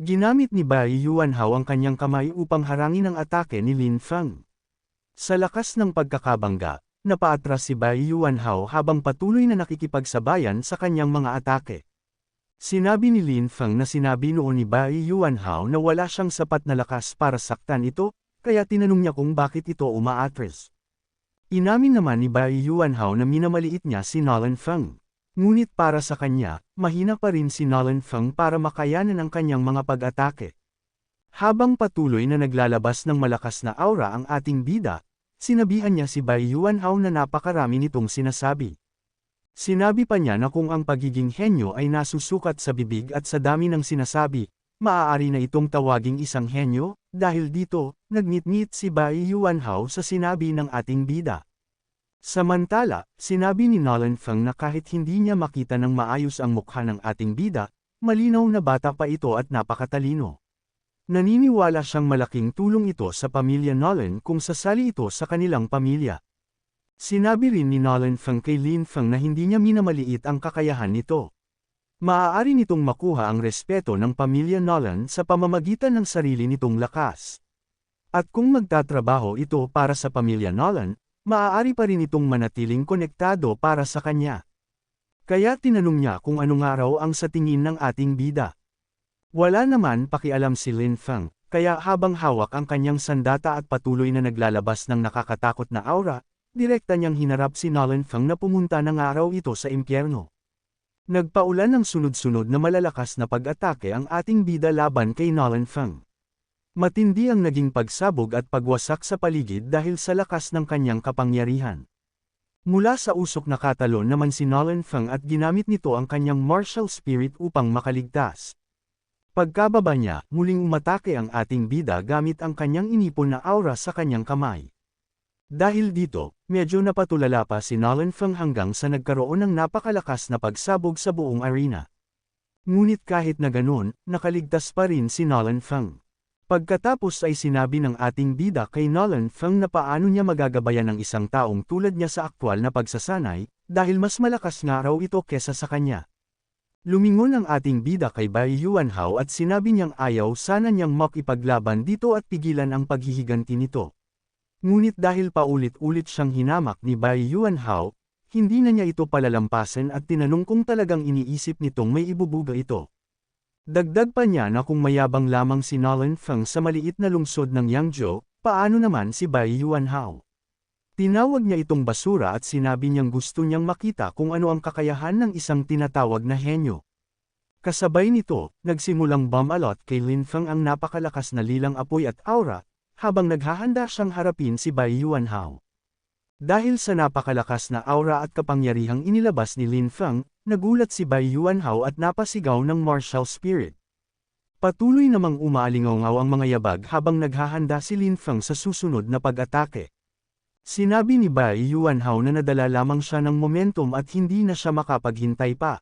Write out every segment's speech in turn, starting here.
Ginamit ni Bai Yuanhao ang kanyang kamay upang harangin ang atake ni Lin Feng. Sa lakas ng pagkakabangga, napaatras si Bai Yuanhao habang patuloy na nakikipagsabayan sa kanyang mga atake. Sinabi ni Lin Feng na sinabi noon ni Bai Yuanhao na wala siyang sapat na lakas para saktan ito, kaya tinanong niya kung bakit ito umaatras. Inamin naman ni Bai Yuanhao na minamaliit niya si Nolan Feng. Ngunit para sa kanya, mahina pa rin si Nolan Feng para makayanan ang kanyang mga pag-atake. Habang patuloy na naglalabas ng malakas na aura ang ating bida, sinabihan niya si Bai Yuanhao na napakarami nitong sinasabi. Sinabi pa niya na kung ang pagiging henyo ay nasusukat sa bibig at sa dami ng sinasabi, maaari na itong tawaging isang henyo, dahil dito, nagnitngit si Bai Yuanhao sa sinabi ng ating bida. Samantala, sinabi ni Nolan Feng na kahit hindi niya makita ng maayos ang mukha ng ating bida, malinaw na bata pa ito at napakatalino. Naniniwala siyang malaking tulong ito sa pamilya Nolan kung sasali ito sa kanilang pamilya. Sinabi rin ni Nolan Feng kay Lin Feng na hindi niya minamaliit ang kakayahan nito. Maaari nitong makuha ang respeto ng pamilya Nolan sa pamamagitan ng sarili nitong lakas. At kung magtatrabaho ito para sa pamilya Nolan, maaari pa rin itong manatiling konektado para sa kanya. Kaya tinanong niya kung anong araw ang sa tingin ng ating bida. Wala naman pakialam si Lin Feng, kaya habang hawak ang kanyang sandata at patuloy na naglalabas ng nakakatakot na aura, direkta niyang hinarap si Nolan Feng na pumunta ng araw ito sa impyerno. Nagpaulan ng sunod-sunod na malalakas na pag-atake ang ating bida laban kay Nolan Feng. Matindi ang naging pagsabog at pagwasak sa paligid dahil sa lakas ng kanyang kapangyarihan. Mula sa usok nakatalon naman si Nolan Feng at ginamit nito ang kanyang martial spirit upang makaligtas. Pagkababa niya, muling umatake ang ating bida gamit ang kanyang inipon na aura sa kanyang kamay. Dahil dito, medyo napatulala pa si Nolan Feng hanggang sa nagkaroon ng napakalakas na pagsabog sa buong arena. Ngunit kahit na ganun, nakaligtas pa rin si Nolan Feng. Pagkatapos ay sinabi ng ating bida kay Nolan Feng na paano niya magagabayan ng isang taong tulad niya sa aktwal na pagsasanay, dahil mas malakas nga raw ito kesa sa kanya. Lumingon ang ating bida kay Bai Yuanhao at sinabi niyang ayaw sana niyang makipaglaban dito at pigilan ang paghihiganti nito. Ngunit dahil paulit-ulit siyang hinamak ni Bai Yuanhao, hindi na niya ito palalampasin at tinanong kung talagang iniisip nitong may ibubuga ito. Dagdag pa niya na kung mayabang lamang si Nolan Feng sa maliit na lungsod ng Yangzhou, paano naman si Bai Yuanhao? Tinawag niya itong basura at sinabi niyang gusto niyang makita kung ano ang kakayahan ng isang tinatawag na henyo. Kasabay nito, nagsimulang bumalot kay Lin Feng ang napakalakas na lilang apoy at aura, habang naghahanda siyang harapin si Bai Yuanhao. Dahil sa napakalakas na aura at kapangyarihang inilabas ni Lin Feng, nagulat si Bai Yuanhao at napasigaw ng martial spirit. Patuloy namang umaalingaw ang mga yabag habang naghahanda si Lin Feng sa susunod na pag-atake. Sinabi ni Bai Yuanhao na nadala lamang siya ng momentum at hindi na siya makapaghintay pa.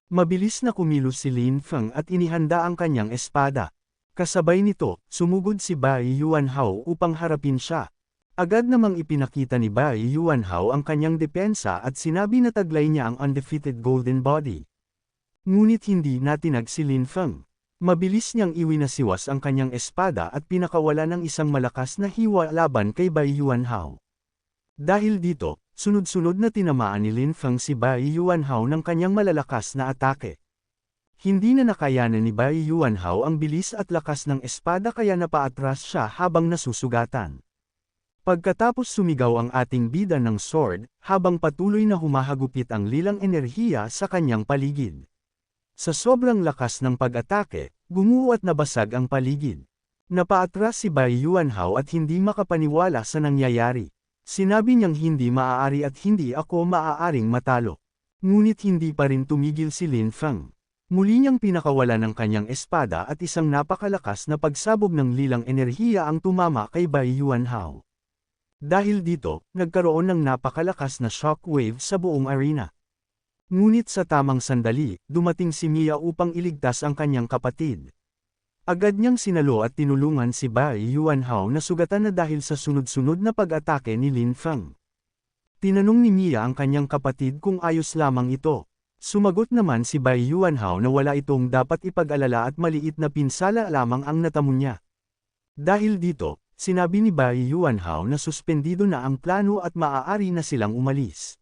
Mabilis na kumilos si Lin Feng at inihanda ang kanyang espada. Kasabay nito, sumugod si Bai Yuanhao upang harapin siya. Agad namang ipinakita ni Bai Yuanhao ang kanyang depensa at sinabi na taglay niya ang undefeated golden body. Ngunit hindi natinag si Lin Feng. Mabilis niyang iwinasiwas ang kanyang espada at pinakawala ng isang malakas na hiwa laban kay Bai Yuanhao. Dahil dito, sunod-sunod na tinamaan ni Lin Feng si Bai Yuanhao ng kanyang malalakas na atake. Hindi na nakayanan ni Bai Yuanhao ang bilis at lakas ng espada kaya napaatras siya habang nasusugatan. Pagkatapos sumigaw ang ating bida ng sword, habang patuloy na humahagupit ang lilang enerhiya sa kanyang paligid. Sa sobrang lakas ng pag-atake, gumuho at nabasag ang paligid. Napaatras si Bai Yuanhao at hindi makapaniwala sa nangyayari. Sinabi niyang hindi maaari at hindi ako maaaring matalo. Ngunit hindi pa rin tumigil si Lin Feng. Muli niyang pinakawala ng kanyang espada at isang napakalakas na pagsabog ng lilang enerhiya ang tumama kay Bai Yuanhao. Dahil dito, nagkaroon ng napakalakas na shockwave sa buong arena. Ngunit sa tamang sandali, dumating si Mia upang iligtas ang kanyang kapatid. Agad niyang sinalo at tinulungan si Bai Yuanhao na sugatan na dahil sa sunod-sunod na pag-atake ni Lin Feng. Tinanong ni Mia ang kanyang kapatid kung ayos lamang ito. Sumagot naman si Bai Yuanhao na wala itong dapat ipag-alala at maliit na pinsala lamang ang natamo niya. Dahil dito, sinabi ni Bai Yuanhao na suspendido na ang plano at maaari na silang umalis.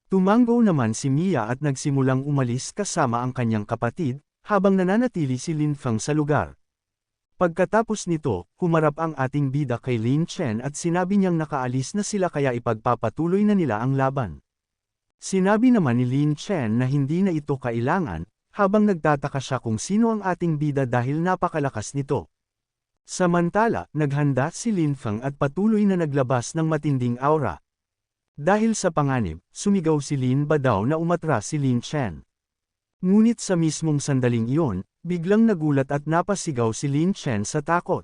Tumango naman si Mia at nagsimulang umalis kasama ang kanyang kapatid, habang nananatili si Lin Feng sa lugar. Pagkatapos nito, humarap ang ating bida kay Lin Chen at sinabi niyang nakaalis na sila kaya ipagpapatuloy na nila ang laban. Sinabi naman ni Lin Chen na hindi na ito kailangan, habang nagtataka siya kung sino ang ating bida dahil napakalakas nito. Samantala, naghanda si Lin Feng at patuloy na naglabas ng matinding aura. Dahil sa panganib, sumigaw si Lin Badao na umatras si Lin Chen. Ngunit sa mismong sandaling iyon, biglang nagulat at napasigaw si Lin Chen sa takot.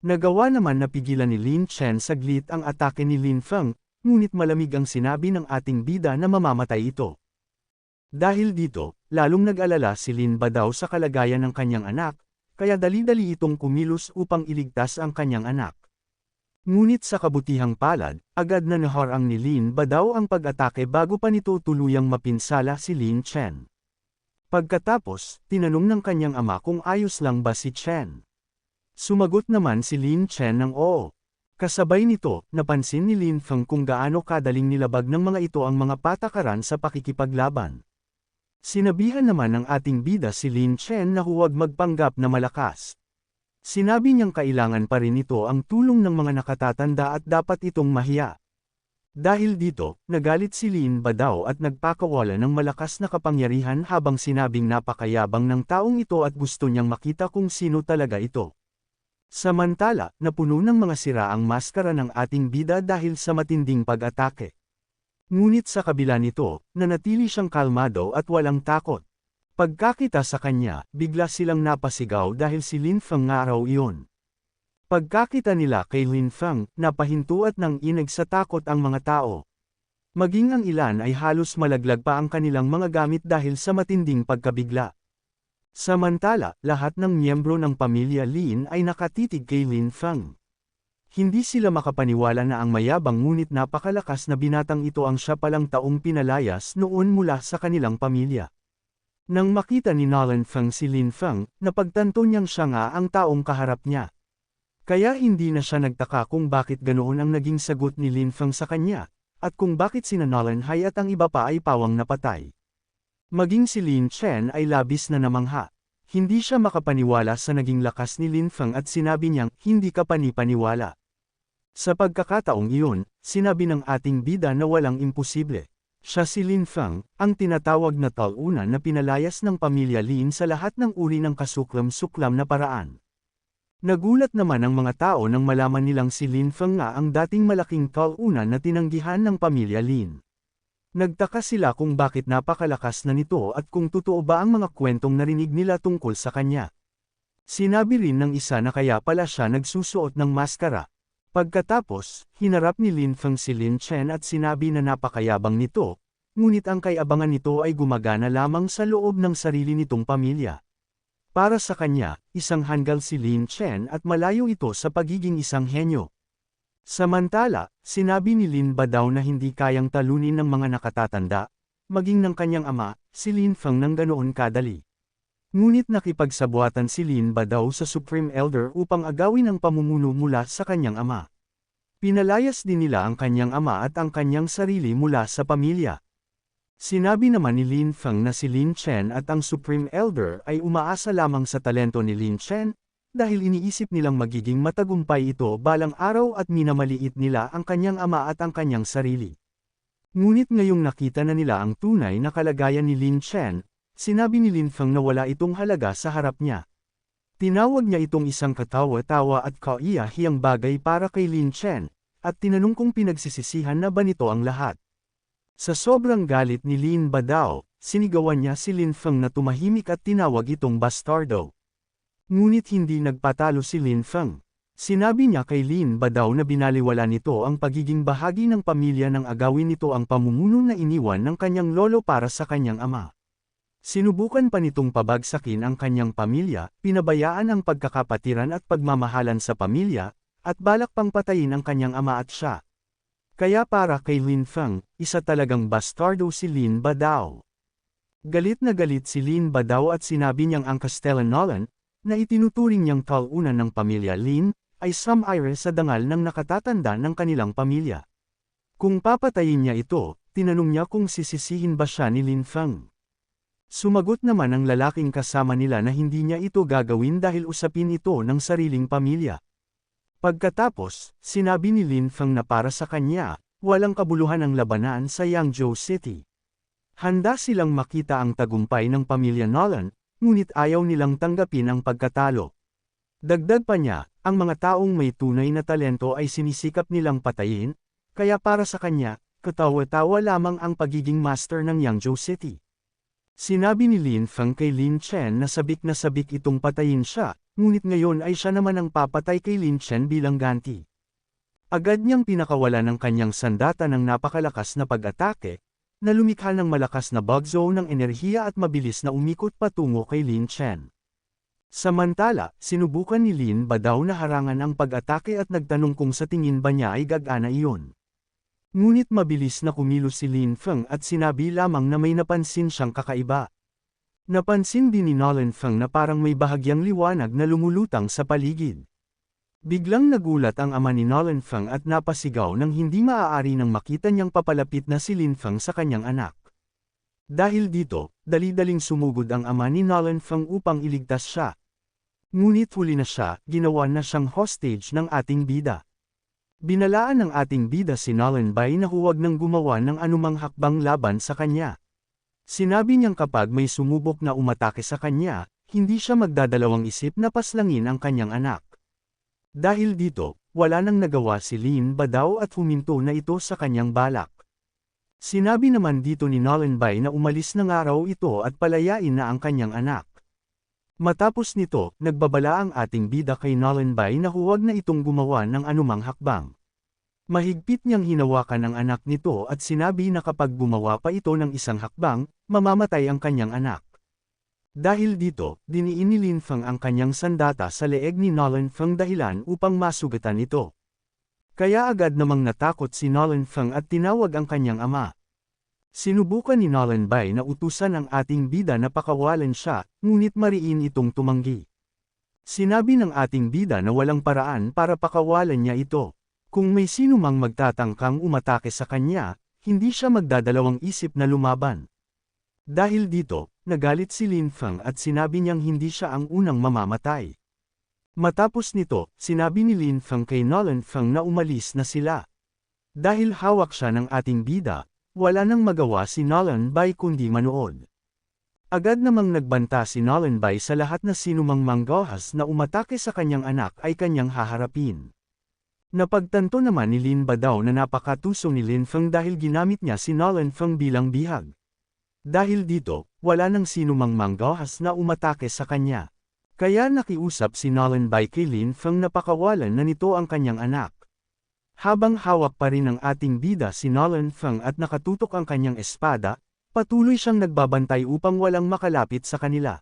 Nagawa naman na pigilan ni Lin Chen saglit ang atake ni Lin Feng, ngunit malamig ang sinabi ng ating bida na mamamatay ito. Dahil dito, lalong nag-alala si Lin Badao sa kalagayan ng kanyang anak, kaya dali-dali itong kumilos upang iligtas ang kanyang anak. Ngunit sa kabutihang palad, agad na naharang ni Lin Badao ang pag-atake bago pa nito tuluyang mapinsala si Lin Chen. Pagkatapos, tinanong ng kanyang ama kung ayos lang ba si Chen. Sumagot naman si Lin Chen ng oo. Kasabay nito, napansin ni Lin Feng kung gaano kadaling nilabag ng mga ito ang mga patakaran sa pakikipaglaban. Sinabihan naman ng ating bida si Lin Chen na huwag magpanggap na malakas. Sinabi niyang kailangan pa rin ito ang tulong ng mga nakatatanda at dapat itong mahiya. Dahil dito, nagalit si Lin Badao at nagpakawala ng malakas na kapangyarihan habang sinabing napakayabang ng taong ito at gusto niyang makita kung sino talaga ito. Samantala, napuno ng mga sira ang maskara ng ating bida dahil sa matinding pag-atake. Ngunit sa kabila nito, nanatili siyang kalmado at walang takot. Pagkakita sa kanya, bigla silang napasigaw dahil si Lin Feng nga raw iyon. Pagkakita nila kay Lin Feng, napahinto at nang inag sa takot ang mga tao. Maging ang ilan ay halos malaglag pa ang kanilang mga gamit dahil sa matinding pagkabigla. Samantala, lahat ng miyembro ng pamilya Lin ay nakatitig kay Lin Feng. Hindi sila makapaniwala na ang mayabang ngunit napakalakas na binatang ito ang siya palang taong pinalayas noon mula sa kanilang pamilya. Nang makita ni Lin Feng si Lin Feng, napagtanto niyang siya nga ang taong kaharap niya. Kaya hindi na siya nagtaka kung bakit ganoon ang naging sagot ni Lin Feng sa kanya, at kung bakit sina Lin Hai at ang iba pa ay pawang napatay. Maging si Lin Chen ay labis na namangha. Hindi siya makapaniwala sa naging lakas ni Lin Feng at sinabi niyang, hindi ka panipaniwala. Sa pagkakataong iyon, sinabi ng ating bida na walang imposible. Siya si Lin Feng, ang tinatawag na talunan na pinalayas ng pamilya Lin sa lahat ng uri ng kasuklam-suklam na paraan. Nagulat naman ang mga tao nang malaman nilang si Lin Feng nga ang dating malaking talunan na tinanggihan ng pamilya Lin. Nagtaka sila kung bakit napakalakas na nito at kung totoo ba ang mga kwentong narinig nila tungkol sa kanya. Sinabi rin ng isa na kaya pala siya nagsusuot ng maskara. Pagkatapos, hinarap ni Lin Feng si Lin Chen at sinabi na napakayabang nito, ngunit ang kayabangan nito ay gumagana lamang sa loob ng sarili nitong pamilya. Para sa kanya, isang hanggal si Lin Chen at malayo ito sa pagiging isang henyo. Samantala, sinabi ni Lin Badao na hindi kayang talunin ng mga nakatatanda, maging ng kanyang ama, si Lin Feng ng ganoon kadali. Ngunit nakipagsabuatan si Lin Badao sa Supreme Elder upang agawin ang pamumuno mula sa kanyang ama. Pinalayas din nila ang kanyang ama at ang kanyang sarili mula sa pamilya. Sinabi naman ni Lin Feng na si Lin Chen at ang Supreme Elder ay umaasa lamang sa talento ni Lin Chen, dahil iniisip nilang magiging matagumpay ito balang araw at minamaliit nila ang kanyang ama at ang kanyang sarili. Ngunit ngayong nakita na nila ang tunay na kalagayan ni Lin Chen, sinabi ni Lin Feng na wala itong halaga sa harap niya. Tinawag niya itong isang katawa-tawa at kaiyahiyang bagay para kay Lin Chen, at tinanong kung pinagsisisihan na ba nito ang lahat. Sa sobrang galit ni Lin Badao, sinigawan niya si Lin Feng na tumahimik at tinawag itong bastardo. Ngunit hindi nagpatalo si Lin Feng. Sinabi niya kay Lin Badao na binaliwala nito ang pagiging bahagi ng pamilya nang agawin nito ang pamumuno na iniwan ng kanyang lolo para sa kanyang ama. Sinubukan pa nitong pabagsakin ang kanyang pamilya, pinabayaan ang pagkakapatiran at pagmamahalan sa pamilya, at balak pang patayin ang kanyang ama at siya. Kaya para kay Lin Feng, isa talagang bastardo si Lin Badao. Galit na galit si Lin Badaw at sinabi niyang ang Castellan Nolan, na itinuturing niyang talunan ng pamilya Lin, ay sumire sa dangal ng nakatatanda ng kanilang pamilya. Kung papatayin niya ito, tinanong niya kung sisisihin ba siya ni Lin Feng. Sumagot naman ang lalaking kasama nila na hindi niya ito gagawin dahil usapin ito ng sariling pamilya. Pagkatapos, sinabi ni Lin Feng na para sa kanya, walang kabuluhan ang labanan sa Yangzhou City. Handa silang makita ang tagumpay ng pamilya Nolan, ngunit ayaw nilang tanggapin ang pagkatalo. Dagdag pa niya, ang mga taong may tunay na talento ay sinisikap nilang patayin, kaya para sa kanya, katawa-tawa lamang ang pagiging master ng Yangzhou City. Sinabi ni Lin Feng kay Lin Chen na sabik itong patayin siya, ngunit ngayon ay siya naman ang papatay kay Lin Chen bilang ganti. Agad niyang pinakawala ng kanyang sandata ng napakalakas na pag-atake, na lumikha ng malakas na bug zone ng enerhiya at mabilis na umikot patungo kay Lin Chen. Samantala, sinubukan ni Lin Badaw na harangan ang pag-atake at nagtanong kung sa tingin ba niya ay gagana iyon. Ngunit mabilis na kumilos si Lin Feng at sinabi lamang na may napansin siyang kakaiba. Napansin din ni Nolan Feng na parang may bahagyang liwanag na lumulutang sa paligid. Biglang nagulat ang ama ni Nolan Feng at napasigaw nang hindi maaari nang makita niyang papalapit na si Lin Feng sa kanyang anak. Dahil dito, dali-daling sumugod ang ama ni Nolan Feng upang iligtas siya. Ngunit huli na siya, ginawa na siyang hostage ng ating bida. Binalaan ng ating bida si Nolan Bai na huwag nang gumawa ng anumang hakbang laban sa kanya. Sinabi niyang kapag may sumubok na umatake sa kanya, hindi siya magdadalawang isip na paslangin ang kanyang anak. Dahil dito, wala nang nagawa si Lin Badaw at huminto na ito sa kanyang balak. Sinabi naman dito ni Nolan Bai na umalis na nga raw ito at palayain na ang kanyang anak. Matapos nito, nagbabala ang ating bida kay Nolan Bai na huwag na itong gumawa ng anumang hakbang. Mahigpit niyang hinawakan ang anak nito at sinabi na kapag gumawa pa ito ng isang hakbang, mamamatay ang kanyang anak. Dahil dito, diniin ni Lin Feng ang kanyang sandata sa leeg ni Nolan Feng dahilan upang masugatan ito. Kaya agad namang natakot si Nolan Feng at tinawag ang kanyang ama. Sinubukan ni Nolan Bai na utusan ang ating bida na pakawalan siya, ngunit mariin itong tumanggi. Sinabi ng ating bida na walang paraan para pakawalan niya ito. Kung may sino mang magtatangkang umatake sa kanya, hindi siya magdadalawang isip na lumaban. Dahil dito, nagalit si Lin Feng at sinabi niyang hindi siya ang unang mamamatay. Matapos nito, sinabi ni Lin Feng kay Nolan Feng na umalis na sila. Dahil hawak siya ng ating bida, wala nang magawa si Nolan Bai kundi manood. Agad namang nagbanta si Nolan Bai sa lahat na sinumang manggahas na umatake sa kanyang anak ay kanyang haharapin. Napagtanto naman ni Lin Badaw na napakatuso ni Lin Feng dahil ginamit niya si Nolan Feng bilang bihag. Dahil dito, wala nang sinumang manggahas na umatake sa kanya. Kaya nakiusap si Nolan Bai kay Lin Feng na pakawalan na nito ang kanyang anak. Habang hawak pa rin ng ating bida si Nolan Feng at nakatutok ang kanyang espada, patuloy siyang nagbabantay upang walang makalapit sa kanila.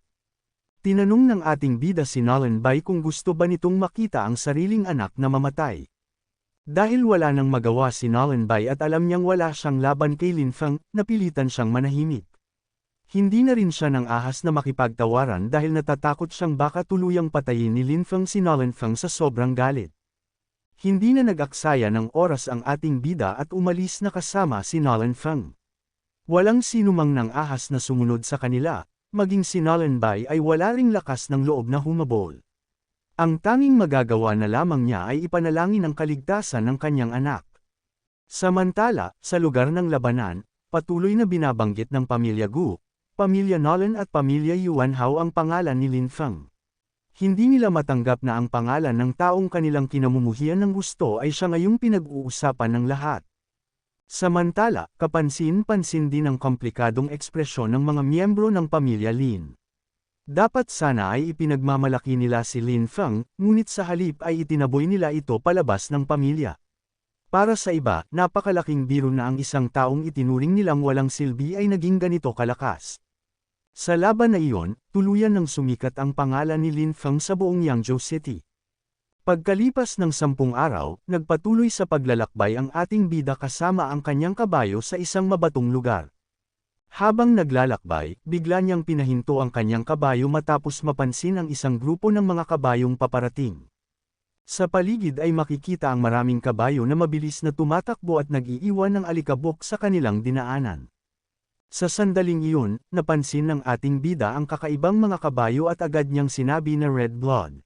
Tinanong ng ating bida si Nolan Bai kung gusto ba nitong makita ang sariling anak na mamatay. Dahil wala nang magawa si Nolan Bai at alam niyang wala siyang laban kay Lin Feng, napilitan siyang manahimik. Hindi na rin siya nang ahas na makipagtawaran dahil natatakot siyang baka tuluyang patayin ni Lin Feng si Nolan Feng sa sobrang galit. Hindi na nag-aksaya ng oras ang ating bida at umalis na kasama si Nolan Feng. Walang sinumang nang ahas na sumunod sa kanila, maging si Nolan Bai ay wala ring lakas ng loob na humabol. Ang tanging magagawa na lamang niya ay ipanalangin ang kaligtasan ng kanyang anak. Samantala, sa lugar ng labanan, patuloy na binabanggit ng pamilya Gu, pamilya Nolan at pamilya Yuan Hao ang pangalan ni Lin Feng. Hindi nila matanggap na ang pangalan ng taong kanilang kinamumuhian ng gusto ay siya ngayong pinag-uusapan ng lahat. Samantala, kapansin-pansin din ang komplikadong ekspresyon ng mga miyembro ng pamilya Lin. Dapat sana ay ipinagmamalaki nila si Lin Feng, ngunit sa halip ay itinaboy nila ito palabas ng pamilya. Para sa iba, napakalaking biro na ang isang taong itinuring nilang walang silbi ay naging ganito kalakas. Sa laban na iyon, tuluyan nang sumikat ang pangalan ni Lin Feng sa buong Yangzhou City. Pagkalipas ng 10 araw, nagpatuloy sa paglalakbay ang ating bida kasama ang kanyang kabayo sa isang mabatong lugar. Habang naglalakbay, bigla niyang pinahinto ang kanyang kabayo matapos mapansin ang isang grupo ng mga kabayong paparating. Sa paligid ay makikita ang maraming kabayo na mabilis na tumatakbo at nag-iiwan ng alikabok sa kanilang dinaanan. Sa sandaling iyon, napansin ng ating bida ang kakaibang mga kabayo at agad niyang sinabi na red blood.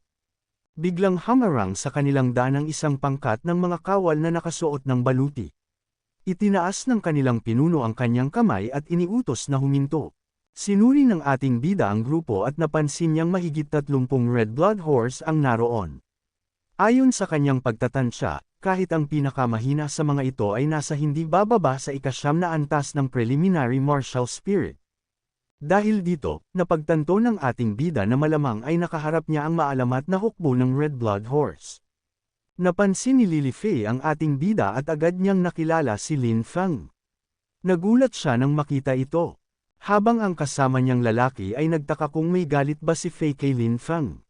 Biglang hamarang sa kanilang daan ang isang pangkat ng mga kawal na nakasuot ng baluti. Itinaas ng kanilang pinuno ang kanyang kamay at iniutos na huminto. Sinuri ng ating bida ang grupo at napansin niyang mahigit 30 red blood horse ang naroon. Ayon sa kanyang pagtatansya, kahit ang pinakamahina sa mga ito ay nasa hindi bababa sa ika-9 na antas ng preliminary martial spirit. Dahil dito, napagtanto ng ating bida na malamang ay nakaharap niya ang maalamat na hukbo ng red blood horse. Napansin ni Lily Fei ang ating bida at agad niyang nakilala si Lin Feng. Nagulat siya nang makita ito. Habang ang kasama niyang lalaki ay nagtaka kung may galit ba si Fei kay Lin Feng.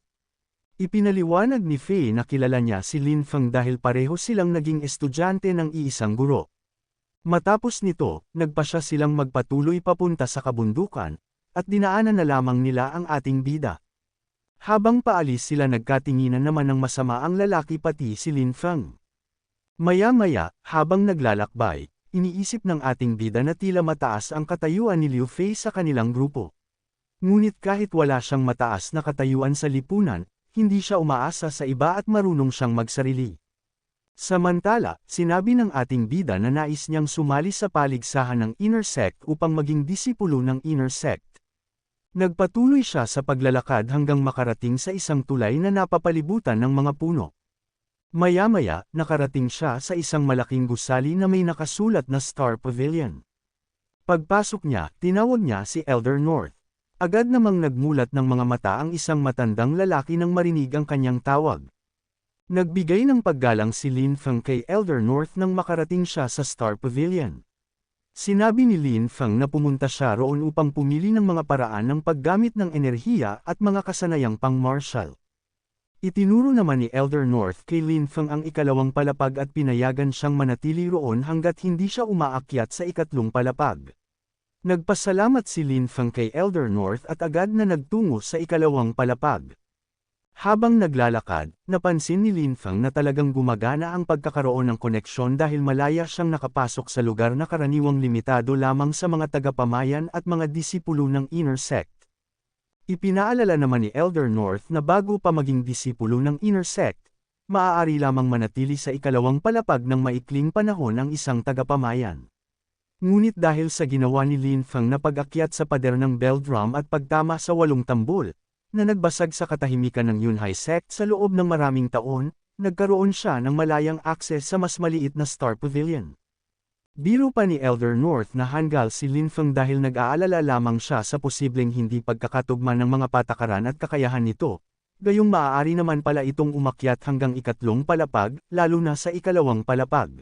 Ipinaliwanag ni Fei na kilala niya si Lin Feng dahil pareho silang naging estudyante ng iisang guro. Matapos nito, nagpasya silang magpatuloy papunta sa kabundukan, at dinaanan na lamang nila ang ating bida. Habang paalis sila nagkatinginan naman ng masama ang lalaki pati si Lin Feng. Maya-maya, habang naglalakbay, iniisip ng ating bida na tila mataas ang katayuan ni Liu Fei sa kanilang grupo. Ngunit kahit wala siyang mataas na katayuan sa lipunan, hindi siya umaasa sa iba at marunong siyang magsarili. Samantala, sinabi ng ating bida na nais niyang sumali sa paligsahan ng inner sect upang maging disipulo ng inner sect. Nagpatuloy siya sa paglalakad hanggang makarating sa isang tulay na napapalibutan ng mga puno. Maya-maya, nakarating siya sa isang malaking gusali na may nakasulat na Star Pavilion. Pagpasok niya, tinawag niya si Elder North. Agad namang nagmulat ng mga mata ang isang matandang lalaki nang marinig ang kanyang tawag. Nagbigay ng paggalang si Lin Feng kay Elder North nang makarating siya sa Star Pavilion. Sinabi ni Lin Feng na pumunta siya roon upang pumili ng mga paraan ng paggamit ng enerhiya at mga kasanayang pang-martial. Itinuro naman ni Elder North kay Lin Feng ang ikalawang palapag at pinayagan siyang manatili roon hanggat hindi siya umaakyat sa ikatlong palapag. Nagpasalamat si Lin Feng kay Elder North at agad na nagtungo sa ikalawang palapag. Habang naglalakad, napansin ni Lin Feng na talagang gumagana ang pagkakaroon ng koneksyon dahil malaya siyang nakapasok sa lugar na karaniwang limitado lamang sa mga tagapamayan at mga disipulo ng inner sect. Ipinaalala naman ni Elder North na bago pa maging disipulo ng inner sect, maaari lamang manatili sa ikalawang palapag ng maikling panahon ang isang tagapamayan. Ngunit dahil sa ginawa ni Lin Feng na pag-akyat sa pader ng bell drum at pagtama sa 8 tambol, na nagbasag sa katahimikan ng Yunhai sect sa loob ng maraming taon, nagkaroon siya ng malayang akses sa mas maliit na Star Pavilion. Biro pa ni Elder North na hanggal si Lin Feng dahil nag-aalala lamang siya sa posibleng hindi pagkakatugma ng mga patakaran at kakayahan nito, gayong maaari naman pala itong umakyat hanggang ikatlong palapag, lalo na sa ikalawang palapag.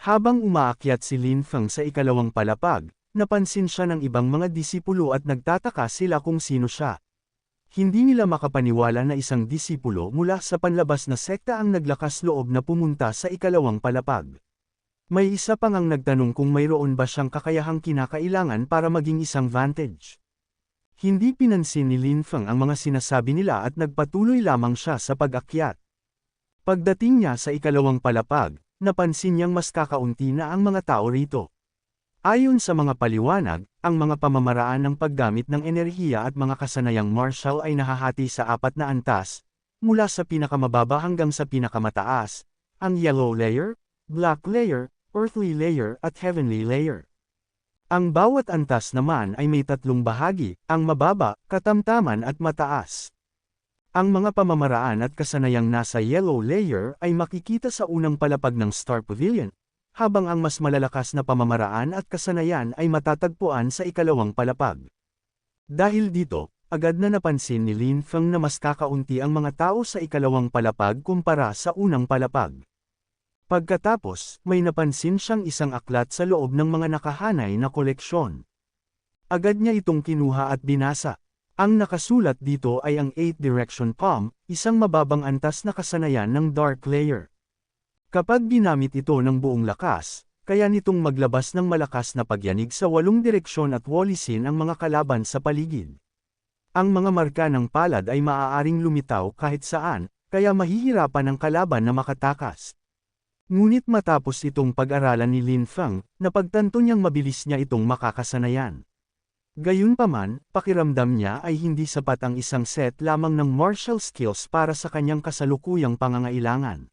Habang umaakyat si Lin Feng sa ikalawang palapag, napansin siya ng ibang mga disipulo at nagtataka sila kung sino siya. Hindi nila makapaniwala na isang disipulo mula sa panlabas na sekta ang naglakas loob na pumunta sa ikalawang palapag. May isa pang ang nagtanong kung mayroon ba siyang kakayahang kinakailangan para maging isang vantage. Hindi pinansin ni Lin Feng ang mga sinasabi nila at nagpatuloy lamang siya sa pag-akyat. Pagdating niya sa ikalawang palapag, napansin niyang mas kakaunti na ang mga tao rito. Ayon sa mga paliwanag, ang mga pamamaraan ng paggamit ng enerhiya at mga kasanayang martial ay nahahati sa 4 na antas, mula sa pinakamababa hanggang sa pinakamataas, ang yellow layer, black layer, earthly layer at heavenly layer. Ang bawat antas naman ay may 3 bahagi, ang mababa, katamtaman at mataas. Ang mga pamamaraan at kasanayang nasa yellow layer ay makikita sa unang palapag ng Star Pavilion, habang ang mas malalakas na pamamaraan at kasanayan ay matatagpuan sa ikalawang palapag. Dahil dito, agad na napansin ni Lin Feng na mas kakaunti ang mga tao sa ikalawang palapag kumpara sa unang palapag. Pagkatapos, may napansin siyang isang aklat sa loob ng mga nakahanay na koleksyon. Agad niya itong kinuha at binasa. Ang nakasulat dito ay ang 8 Direction Palm, isang mababang antas na kasanayan ng Dark Layer. Kapag ginamit ito ng buong lakas, kaya nitong maglabas ng malakas na pagyanig sa 8 direksyon at walisin ang mga kalaban sa paligid. Ang mga marka ng palad ay maaaring lumitaw kahit saan, kaya mahihirapan ang kalaban na makatakas. Ngunit matapos itong pag-aralan ni Lin Feng, napagtanto niyang mabilis niya itong makakasanayan. Gayunpaman, pakiramdam niya ay hindi sapat ang isang set lamang ng martial skills para sa kanyang kasalukuyang pangangailangan.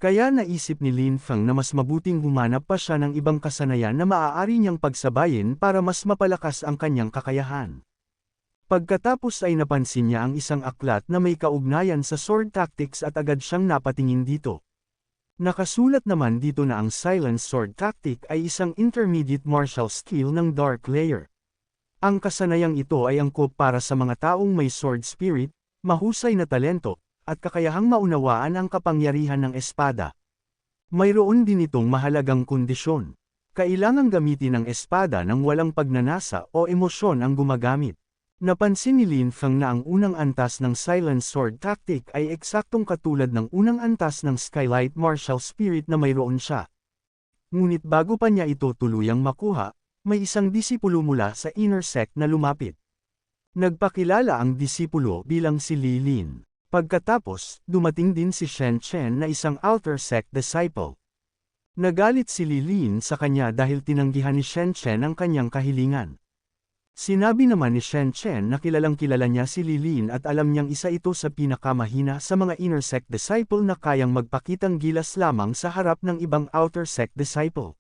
Kaya naisip ni Lin Feng na mas mabuting humanap pa siya ng ibang kasanayan na maaari niyang pagsabayin para mas mapalakas ang kanyang kakayahan. Pagkatapos ay napansin niya ang isang aklat na may kaugnayan sa sword tactics at agad siyang napatingin dito. Nakasulat naman dito na ang Silent Sword Tactic ay isang intermediate martial skill ng Dark Layer. Ang kasanayang ito ay angkop para sa mga taong may sword spirit, mahusay na talento, at kakayahang maunawaan ang kapangyarihan ng espada. Mayroon din itong mahalagang kondisyon. Kailangang gamitin ang espada nang walang pagnanasa o emosyon ang gumagamit. Napansin ni Lin Feng na ang unang antas ng Silent Sword Tactic ay eksaktong katulad ng unang antas ng Skylight Martial Spirit na mayroon siya. Ngunit bago pa niya ito tuluyang makuha, may isang disipulo mula sa inner sect na lumapit. Nagpakilala ang disipulo bilang si Li Lin. Pagkatapos, dumating din si Shen Chen na isang outer sect disciple. Nagalit si Li Lin sa kanya dahil tinanggihan ni Shen Chen ang kanyang kahilingan. Sinabi naman ni Shen Chen na kilalang kilala niya si Li Lin at alam niyang isa ito sa pinakamahina sa mga inner sect disciple na kayang magpakitang gilas lamang sa harap ng ibang outer sect disciple.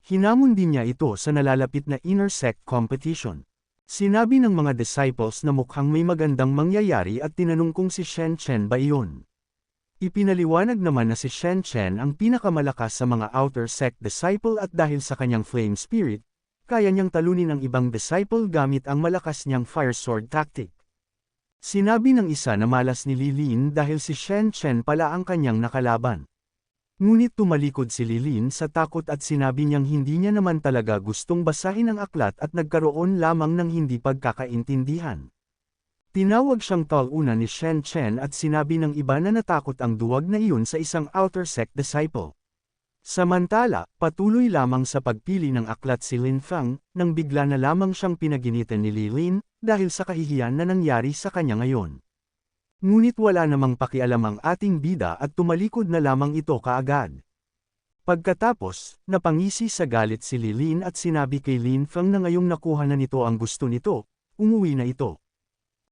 Hinamon din niya ito sa nalalapit na inner sect competition. Sinabi ng mga disciples na mukhang may magandang mangyayari at tinanong kung si Shen Chen ba iyon. Ipinaliwanag naman na si Shen Chen ang pinakamalakas sa mga outer sect disciple at dahil sa kanyang flame spirit, kaya niyang talunin ang ibang disciple gamit ang malakas niyang fire sword tactic. Sinabi ng isa na malas ni Li Lin dahil si Shen Chen pala ang kanyang nakalaban. Ngunit tumalikod si Li Lin sa takot at sinabi niyang hindi niya naman talaga gustong basahin ang aklat at nagkaroon lamang ng hindi pagkakaintindihan. Tinawag siyang taluna ni Shen Chen at sinabi ng iba na natakot ang duwag na iyon sa isang outer sect disciple. Samantala, patuloy lamang sa pagpili ng aklat si Lin Feng, nang bigla na lamang siyang pinaginitan ni Li Lin, dahil sa kahihiyan na nangyari sa kanya ngayon. Ngunit wala namang pakialam ang ating bida at tumalikod na lamang ito kaagad. Pagkatapos, napangisi sa galit si Li Lin at sinabi kay Lin Feng na ngayong nakuha na nito ang gusto nito, umuwi na ito.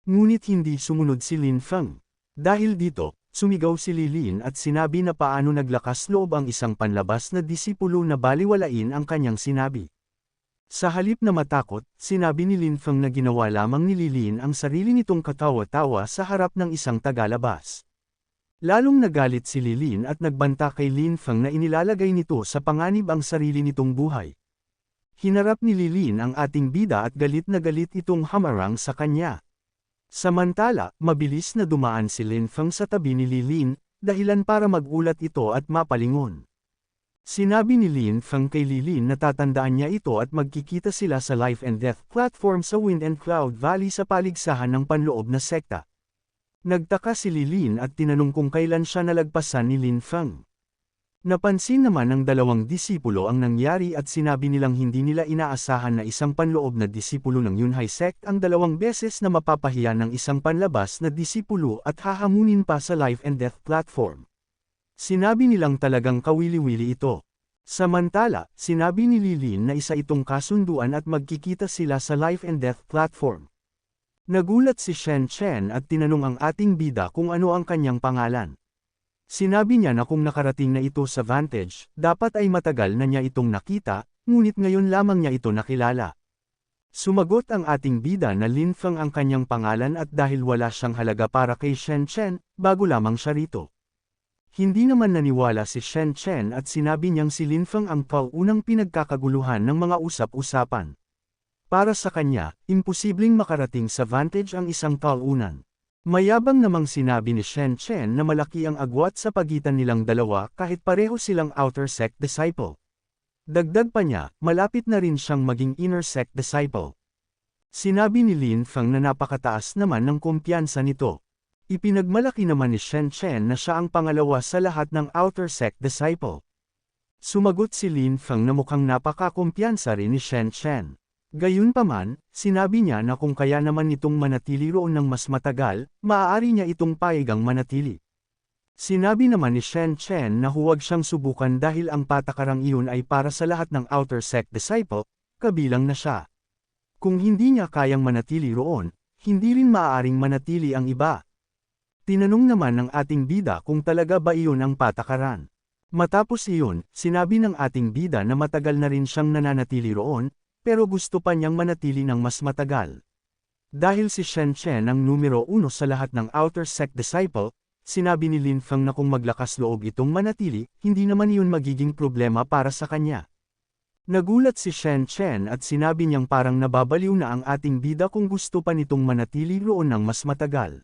Ngunit hindi sumunod si Lin Feng. Dahil dito, sumigaw si Li Lin at sinabi na paano naglakas loob ang isang panlabas na disipulo na baliwalain ang kanyang sinabi. Sa halip na matakot, sinabi ni Lin Feng na ginawa lamang ni Li Lin ang sarili nitong katawa-tawa sa harap ng isang tagalabas. Lalong nagalit si Li Lin at nagbanta kay Lin Feng na inilalagay nito sa panganib ang sarili nitong buhay. Hinarap ni Li Lin ang ating bida at galit na galit itong hamarang sa kanya. Samantala, mabilis na dumaan si Lin Feng sa tabi ni Li Lin, dahilan para magulat ito at mapalingon. Sinabi ni Lin Feng kay Li Lin na tatandaan niya ito at magkikita sila sa Life and Death platform sa Wind and Cloud Valley sa paligsahan ng panloob na sekta. Nagtaka si Li Lin at tinanong kung kailan siya nalagpasan ni Lin Feng. Napansin naman ng dalawang disipulo ang nangyari at sinabi nilang hindi nila inaasahan na isang panloob na disipulo ng Yunhai sect ang 2 beses na mapapahiya ng isang panlabas na disipulo at hahamunin pa sa Life and Death platform. Sinabi nilang talagang kawili-wili ito. Samantala, sinabi ni Li Lin na isa itong kasunduan at magkikita sila sa Life and Death platform. Nagulat si Shen Chen at tinanong ang ating bida kung ano ang kanyang pangalan. Sinabi niya na kung nakarating na ito sa Vantage, dapat ay matagal na niya itong nakita, ngunit ngayon lamang niya ito nakilala. Sumagot ang ating bida na Lin Feng ang kanyang pangalan at dahil wala siyang halaga para kay Shen Chen, bago lamang siya rito. Hindi naman naniwala si Shen Chen at sinabi niyang si Lin Feng ang unang pinagkakaguluhan ng mga usap-usapan. Para sa kanya, imposibleng makarating sa Vantage ang isang talunan. Mayabang namang sinabi ni Shen Chen na malaki ang agwat sa pagitan nilang dalawa kahit pareho silang outer sect disciple. Dagdag pa niya, malapit na rin siyang maging inner sect disciple. Sinabi ni Lin Feng na napakataas naman ng kumpiyansa nito. Ipinagmalaki naman ni Shen Chen na siya ang pangalawa sa lahat ng outer sect disciple. Sumagot si Lin Feng na mukhang napakakumpiyansa rin ni Shen Chen. Gayunpaman, sinabi niya na kung kaya naman itong manatili roon ng mas matagal, maaari niya itong payagang manatili. Sinabi naman ni Shen Chen na huwag siyang subukan dahil ang patakarang iyon ay para sa lahat ng outer sect disciple, kabilang na siya. Kung hindi niya kayang manatili roon, hindi rin maaaring manatili ang iba. Tinanong naman ng ating bida kung talaga ba iyon ang patakaran. Matapos iyon, sinabi ng ating bida na matagal na rin siyang nananatili roon, pero gusto pa niyang manatili ng mas matagal. Dahil si Shen Chen ang numero 1 sa lahat ng outer sect disciple, sinabi ni Lin Feng na kung maglakas loob itong manatili, hindi naman iyon magiging problema para sa kanya. Nagulat si Shen Chen at sinabi niyang parang nababaliw na ang ating bida kung gusto pa nitong manatili roon ng mas matagal.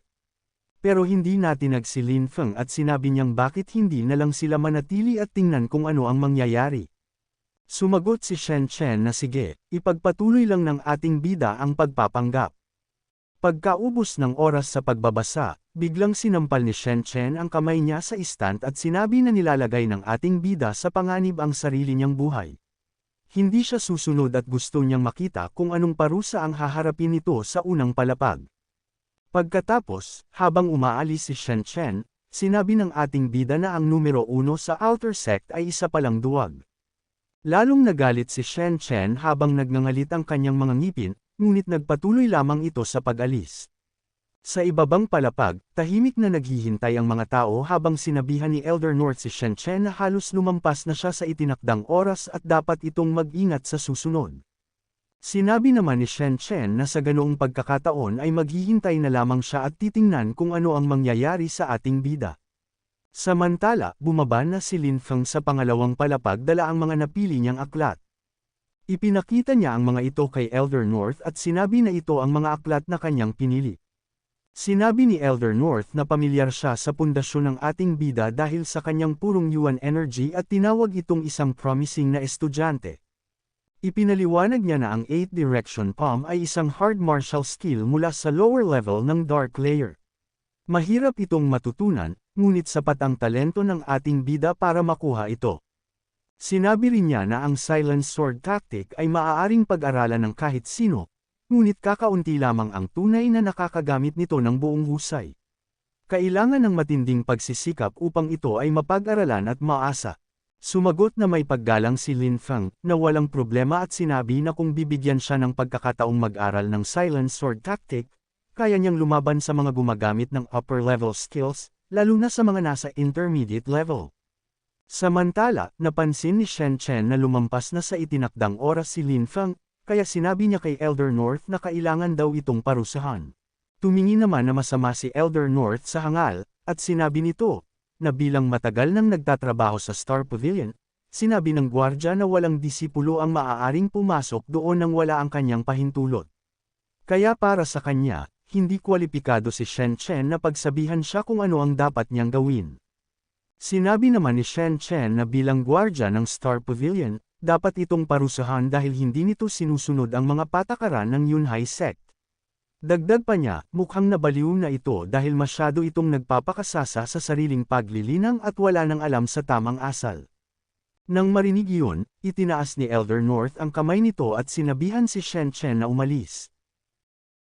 Pero hindi natinag si Lin Feng at sinabi niyang bakit hindi na lang sila manatili at tingnan kung ano ang mangyayari. Sumagot si Shen Chen na sige, ipagpatuloy lang ng ating bida ang pagpapanggap. Pagkaubos ng oras sa pagbabasa, biglang sinampal ni Shen Chen ang kamay niya sa istant at sinabi na nilalagay ng ating bida sa panganib ang sarili niyang buhay. Hindi siya susunod at gusto niyang makita kung anong parusa ang haharapin nito sa unang palapag. Pagkatapos, habang umaalis si Shen Chen, sinabi ng ating bida na ang numero 1 sa outer sect ay isa palang duwag. Lalong nagalit si Shen Chen habang nagngangalit ang kanyang mga ngipin, ngunit nagpatuloy lamang ito sa pag-alis. Sa ibabang palapag, tahimik na naghihintay ang mga tao habang sinabihan ni Elder North si Shen Chen na halos lumampas na siya sa itinakdang oras at dapat itong mag-ingat sa susunod. Sinabi naman ni Shen Chen na sa ganoong pagkakataon ay maghihintay na lamang siya at titingnan kung ano ang mangyayari sa ating bida. Samantala, bumaba na si Lin Feng sa pangalawang palapag dala ang mga napili niyang aklat. Ipinakita niya ang mga ito kay Elder North at sinabi na ito ang mga aklat na kanyang pinili. Sinabi ni Elder North na pamilyar siya sa pundasyon ng ating bida dahil sa kanyang purong yuan energy at tinawag itong isang promising na estudyante. Ipinaliwanag niya na ang 8 Direction Palm ay isang hard martial skill mula sa lower level ng Dark Layer. Mahirap itong matutunan, ngunit sapat ang talento ng ating bida para makuha ito. Sinabi rin niya na ang Silent Sword Tactic ay maaaring pag-aralan ng kahit sino, ngunit kakaunti lamang ang tunay na nakakagamit nito ng buong husay. Kailangan ng matinding pagsisikap upang ito ay mapag-aralan at maasa. Sumagot na may paggalang si Lin Feng, na walang problema at sinabi na kung bibigyan siya ng pagkakataong mag-aral ng Silent Sword Tactic, kaya niyang lumaban sa mga gumagamit ng upper-level skills, lalo na sa mga nasa intermediate level. Samantala, napansin ni Shen Chen na lumampas na sa itinakdang oras si Lin Feng, kaya sinabi niya kay Elder North na kailangan daw itong parusahan. Tumingin naman na masama si Elder North sa hangal, at sinabi nito, na bilang matagal nang nagtatrabaho sa Star Pavilion, sinabi ng gwardya na walang disipulo ang maaaring pumasok doon nang wala ang kanyang pahintulot. Kaya para sa kanya, hindi kwalipikado si Shen Chen na pagsabihan siya kung ano ang dapat niyang gawin. Sinabi naman ni Shen Chen na bilang gwardya ng Star Pavilion, dapat itong parusahan dahil hindi nito sinusunod ang mga patakaran ng Yunhai Sect. Dagdag pa niya, mukhang nabaliw na ito dahil masyado itong nagpapakasasa sa sariling paglilinang at wala nang alam sa tamang asal. Nang marinig iyon, itinaas ni Elder North ang kamay nito at sinabihan si Shen Chen na umalis.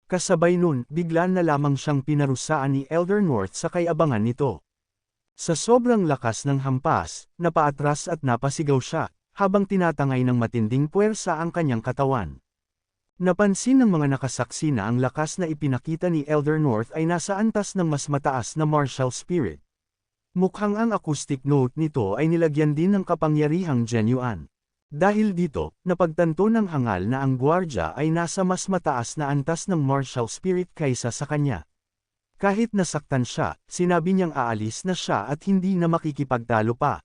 Kasabay nun, bigla na lamang siyang pinarusaan ni Elder North sa kayabangan nito. Sa sobrang lakas ng hampas, napaatras at napasigaw siya, habang tinatangay ng matinding puwersa ang kanyang katawan. Napansin ng mga nakasaksi na ang lakas na ipinakita ni Elder North ay nasa antas ng mas mataas na martial spirit. Mukhang ang acoustic note nito ay nilagyan din ng kapangyarihang genuine. Dahil dito, napagtanto ng hangal na ang gwardya ay nasa mas mataas na antas ng martial spirit kaysa sa kanya. Kahit nasaktan siya, sinabi niyang aalis na siya at hindi na makikipagtalo pa.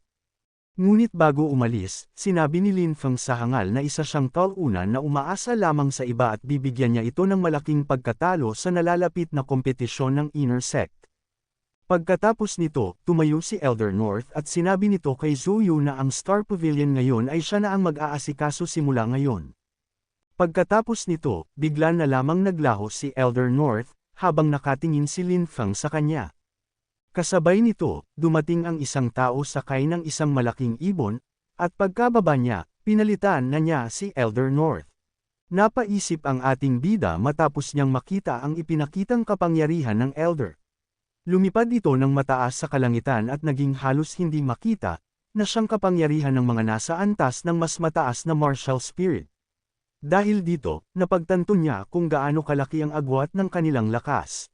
Ngunit bago umalis, sinabi ni Lin Feng sa hangal na isa siyang talunan na umaasa lamang sa iba at bibigyan niya ito ng malaking pagkatalo sa nalalapit na kompetisyon ng Inner Sect. Pagkatapos nito, tumayo si Elder North at sinabi nito kay Zhou Yu na ang Star Pavilion ngayon ay siya na ang mag-aasikaso simula ngayon. Pagkatapos nito, bigla na lamang naglaho si Elder North, habang nakatingin si Lin Feng sa kanya. Kasabay nito, dumating ang isang tao sakay ng isang malaking ibon, At pagkababa niya, pinalitan na niya si Elder North. Napaisip ang ating bida matapos niyang makita ang ipinakitang kapangyarihan ng Elder. Lumipad ito ng mataas sa kalangitan at naging halos hindi makita, na siyang kapangyarihan ng mga nasa antas ng mas mataas na martial spirit. Dahil dito, napagtanto niya kung gaano kalaki ang agwat ng kanilang lakas.